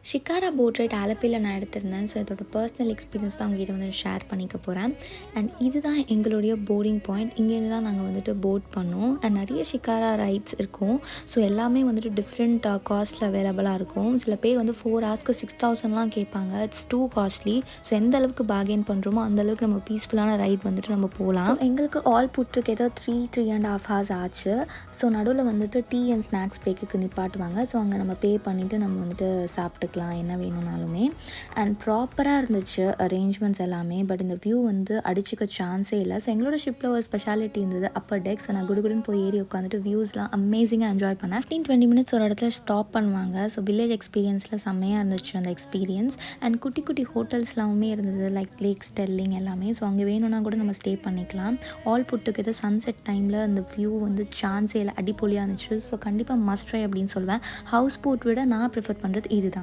Shikara boat ride ஆலப்பியில் நான் எடுத்திருந்தேன். So இதோட பர்சனல் எக்ஸ்பீரியன்ஸ் தான் உங்ககிட்ட வந்து ஷேர் பண்ணிக்க போகிறேன். அண்ட் இதுதான் எங்களுடைய போர்டிங் பாயிண்ட். இங்கேருந்து தான் நாங்கள் வந்துட்டு போட் பண்ணோம். அண்ட் நிறைய ஷிகாரா ரைட்ஸ் இருக்கும். ஸோ எல்லாமே வந்துட்டு டிஃப்ரெண்ட் காஸ்ட்டில் அவைலபிளாக இருக்கும். சில பேர் வந்து 4 ஹவர்ஸ்க்கு 6,000லாம் கேட்பாங்க. It's too costly. ஸோ எந்த அளவுக்கு பார்கெயின் பண்ணுறோமோ அந்தளவுக்கு நம்ம பீஸ்ஃபுல்லான ரைட் வந்துட்டு நம்ம போகலாம். ஸோ எங்களுக்கு ஆல் புட்டுக்கு ஏதோ 3.5 ஹவர்ஸ் ஆச்சு. ஸோ நடுவில் வந்துட்டு டீ அண்ட் ஸ்நாக்ஸ் பிரேக்குக்கு நிப்பாட்டுவாங்க. ஸோ அங்கே நம்ம பே பண்ணிவிட்டு நம்ம வந்துட்டு சாப்பிட்டுக்கலாம் என்ன வேணும்னாலுமே. அண்ட் ப்ராப்பராக இருந்துச்சு அரேஞ்ச்மெண்ட்ஸ் எல்லாமே. பட் இந்த வியூ வந்து அடிச்சுக்க சான்ஸே இல்லை. ஸோ எங்களோட ஷிப்பில் ஒரு ஸ்பெஷாலிட்டி இருந்தது, அப்பர் டெக்ஸ். நான் குடுகுடுன்னு போய் ஏறி உட்காந்துட்டு வியூஸ்லாம் அமேசிங்காக என்ஜாய் பண்ணேன். 15-20 மினிட்ஸ் ஒரு இடத்துல ஸ்டாப் பண்ணுவாங்க. ஸோ வில்லேஜ் எக்ஸ்பீரியன்ஸில் செம்மையாக இருந்துச்சு அந்த எக்ஸ்பீரியன்ஸ். அண்ட் குட்டி குட்டி ஹோட்டல்ஸ்லாமே இருந்தது, லைக் லேக் ஸ்டெல்லிங் எல்லாமே. ஸோ அங்கே வேணும்னா கூட நம்ம ஸ்டே பண்ணிக்கலாம். ஆல் புட்டுக்கு எது சன்செட் டைமில் அந்த வியூ வந்து சான்ஸே இல்லை, அடிப்பொலியாக இருந்துச்சு. ஸோ கண்டிப்பாக மஸ்ட் ட்ரை அப்படின்னு சொல்லுவேன். ஹவுஸ் போட் விட நான் ப்ரிஃபர் பண்ணுறது இதுதான்.